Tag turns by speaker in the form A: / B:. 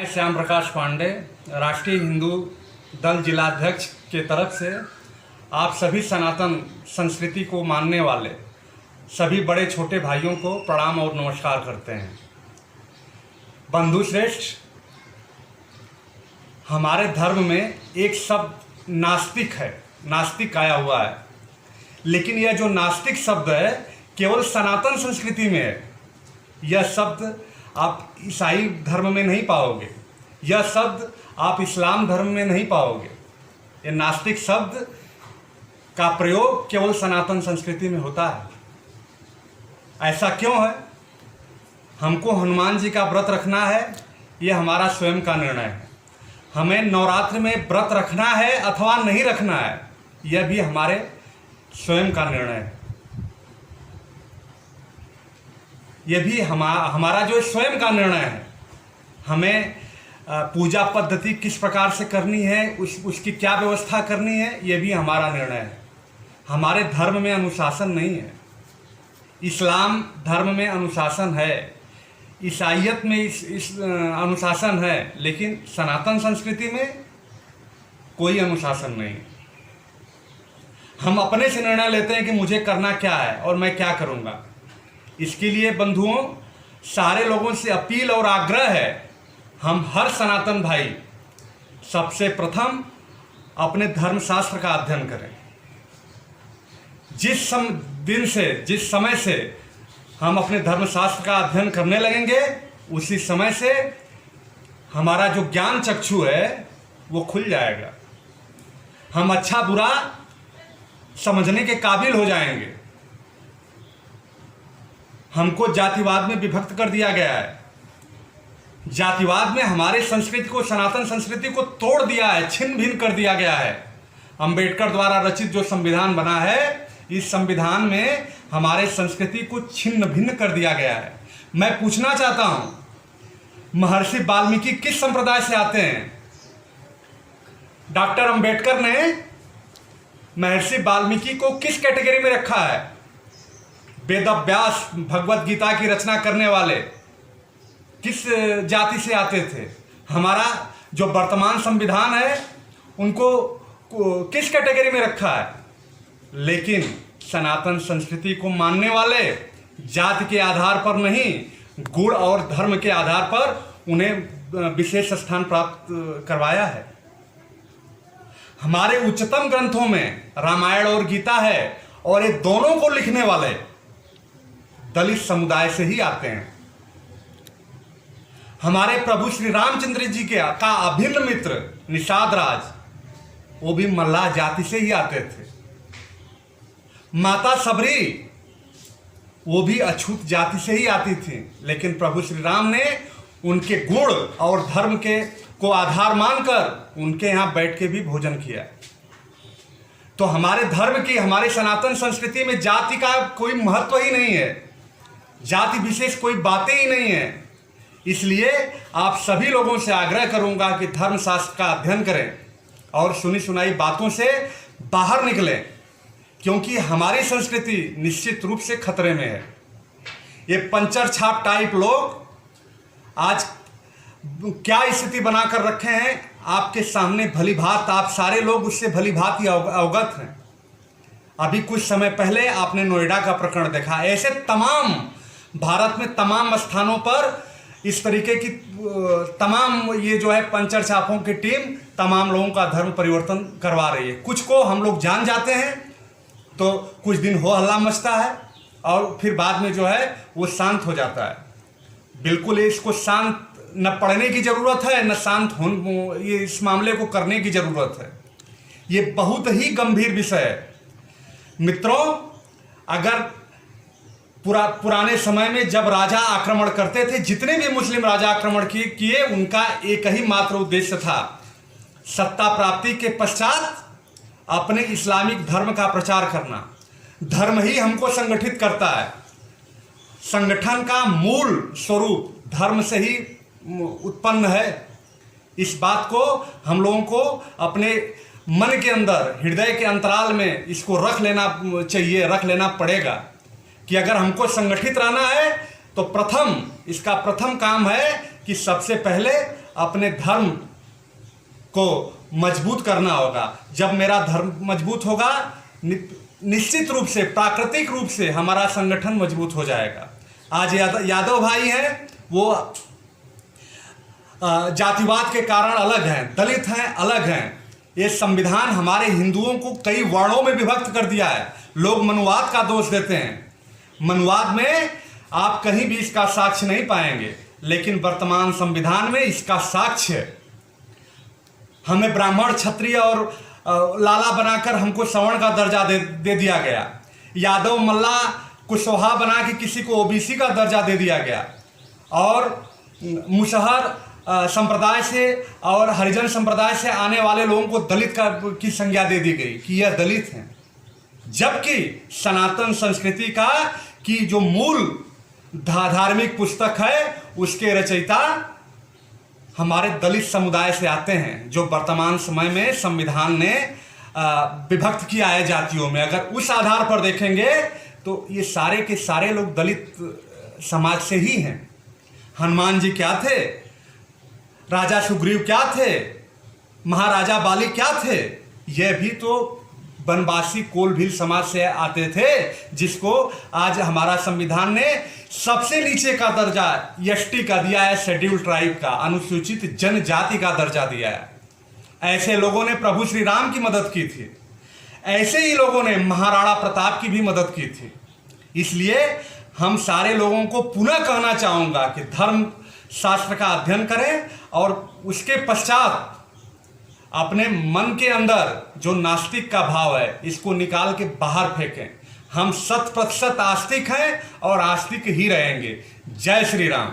A: श्याम प्रकाश पांडे, राष्ट्रीय हिंदू दल जिलाध्यक्ष के तरफ से आप सभी सनातन संस्कृति को मानने वाले सभी बड़े छोटे भाइयों को प्रणाम और नमस्कार करते हैं। बंधु श्रेष्ठ, हमारे धर्म में एक शब्द नास्तिक है, नास्तिक आया हुआ है, लेकिन यह जो नास्तिक शब्द है केवल सनातन संस्कृति में है। यह शब्द आप ईसाई धर्म में नहीं पाओगे, यह शब्द आप इस्लाम धर्म में नहीं पाओगे। यह नास्तिक शब्द का प्रयोग केवल सनातन संस्कृति में होता है। ऐसा क्यों है? हमको हनुमान जी का व्रत रखना है, यह हमारा स्वयं का निर्णय है। हमें नवरात्र में व्रत रखना है अथवा नहीं रखना है, यह भी हमारे स्वयं का निर्णय है। यह भी हमारा जो स्वयं का निर्णय है। हमें पूजा पद्धति किस प्रकार से करनी है, उसकी क्या व्यवस्था करनी है, यह भी हमारा निर्णय है। हमारे धर्म में अनुशासन नहीं है। इस्लाम धर्म में अनुशासन है, ईसाईयत में इस अनुशासन है, लेकिन सनातन संस्कृति में कोई अनुशासन नहीं। हम अपने से निर्णय लेते हैं कि मुझे करना क्या है और मैं क्या करूँगा। इसके लिए बंधुओं, सारे लोगों से अपील और आग्रह है, हम हर सनातन भाई सबसे प्रथम अपने धर्मशास्त्र का अध्ययन करें। जिस समय से हम अपने धर्मशास्त्र का अध्ययन करने लगेंगे, उसी समय से हमारा जो ज्ञान चक्षु है वो खुल जाएगा। हम अच्छा बुरा समझने के काबिल हो जाएंगे। हमको जातिवाद में विभक्त कर दिया गया है। जातिवाद में हमारे संस्कृति को, सनातन संस्कृति को तोड़ दिया है, छिन्न भिन्न कर दिया गया है। अंबेडकर द्वारा रचित जो संविधान बना है, इस संविधान में हमारे संस्कृति को छिन्न भिन्न कर दिया गया है। मैं पूछना चाहता हूं, महर्षि वाल्मीकि किस संप्रदाय से आते हैं? डॉक्टर अंबेडकर ने महर्षि वाल्मीकि को किस कैटेगरी में रखा है? वेदव्यास भगवत गीता की रचना करने वाले किस जाति से आते थे? हमारा जो वर्तमान संविधान है उनको किस कैटेगरी में रखा है? लेकिन सनातन संस्कृति को मानने वाले जाति के आधार पर नहीं, गुण और धर्म के आधार पर उन्हें विशेष स्थान प्राप्त करवाया है। हमारे उच्चतम ग्रंथों में रामायण और गीता है, और ये दोनों को लिखने वाले दलित समुदाय से ही आते हैं। हमारे प्रभु श्री रामचंद्र जी का अभिन्न मित्र निषाद राज, वो भी मल्लाह जाति से ही आते थे। माता सबरी, वो भी अछूत जाति से ही आती थी, लेकिन प्रभु श्री राम ने उनके गुण और धर्म को आधार मानकर उनके यहां बैठ के भी भोजन किया। तो हमारे धर्म की, हमारे सनातन संस्कृति में जाति का कोई महत्व ही नहीं है, जाति विशेष कोई बातें ही नहीं है। इसलिए आप सभी लोगों से आग्रह करूंगा कि धर्मशास्त्र का अध्ययन करें और सुनी सुनाई बातों से बाहर निकलें, क्योंकि हमारी संस्कृति निश्चित रूप से खतरे में है। ये पंचर छाप टाइप लोग आज क्या स्थिति बनाकर रखे हैं आपके सामने भली भांति, आप सारे लोग उससे भली भांति अवगत हैं। अभी कुछ समय पहले आपने नोएडा का प्रकरण देखा। ऐसे तमाम भारत में तमाम स्थानों पर इस तरीके की तमाम ये जो है पंचर छापों की टीम तमाम लोगों का धर्म परिवर्तन करवा रही है। कुछ को हम लोग जान जाते हैं तो कुछ दिन हो हल्ला मचता है और फिर बाद में जो है वो शांत हो जाता है। बिल्कुल इसको शांत न पढ़ने की ज़रूरत है, न शांत ये इस मामले को करने की ज़रूरत है। ये बहुत ही गंभीर विषय है मित्रों। अगर पुराने समय में जब राजा आक्रमण करते थे, जितने भी मुस्लिम राजा आक्रमण किए, उनका एक ही मात्र उद्देश्य था, सत्ता प्राप्ति के पश्चात अपने इस्लामिक धर्म का प्रचार करना। धर्म ही हमको संगठित करता है। संगठन का मूल स्वरूप धर्म से ही उत्पन्न है। इस बात को हम लोगों को अपने मन के अंदर, हृदय के अंतराल में इसको रख लेना चाहिए, रख लेना पड़ेगा कि अगर हमको संगठित रहना है तो इसका प्रथम काम है कि सबसे पहले अपने धर्म को मजबूत करना होगा। जब मेरा धर्म मजबूत होगा, निश्चित रूप से, प्राकृतिक रूप से हमारा संगठन मजबूत हो जाएगा। आज यादव भाई हैं, वो जातिवाद के कारण अलग हैं, दलित हैं, अलग हैं। ये संविधान हमारे हिंदुओं को कई वर्णों में विभक्त कर दिया है। लोग मनुवाद का दोष देते हैं। मनुवाद में आप कहीं भी इसका साक्ष्य नहीं पाएंगे, लेकिन वर्तमान संविधान में इसका साक्ष्य है। हमें ब्राह्मण, क्षत्रिय और लाला बनाकर हमको सवर्ण का दर्जा दे दिया गया। यादव, मल्ला, कुशवाहा बना के किसी को ओबीसी का दर्जा दे दिया गया। और मुसहर संप्रदाय से और हरिजन संप्रदाय से आने वाले लोगों को दलित की संज्ञा दे दी गई कि यह दलित हैं। जबकि सनातन संस्कृति का की जो मूल धार्मिक पुस्तक है, उसके रचयिता हमारे दलित समुदाय से आते हैं, जो वर्तमान समय में संविधान ने विभक्त किया है जातियों में। अगर उस आधार पर देखेंगे तो ये सारे के सारे लोग दलित समाज से ही हैं। हनुमान जी क्या थे? राजा सुग्रीव क्या थे? महाराजा बाली क्या थे? यह भी तो वनवासी कोल भील समाज से आते थे, जिसको आज हमारा संविधान ने सबसे नीचे का दर्जा एसटी का दिया है, शेड्यूल्ड ट्राइब का, अनुसूचित जनजाति का दर्जा दिया है। ऐसे लोगों ने प्रभु श्री राम की मदद की थी। ऐसे ही लोगों ने महाराणा प्रताप की भी मदद की थी। इसलिए हम सारे लोगों को पुनः कहना चाहूँगा कि धर्म शास्त्र का अध्ययन करें और उसके पश्चात अपने मन के अंदर जो नास्तिक का भाव है, इसको निकाल के बाहर फेंकें। हम 100% आस्तिक हैं और आस्तिक ही रहेंगे। जय श्री राम।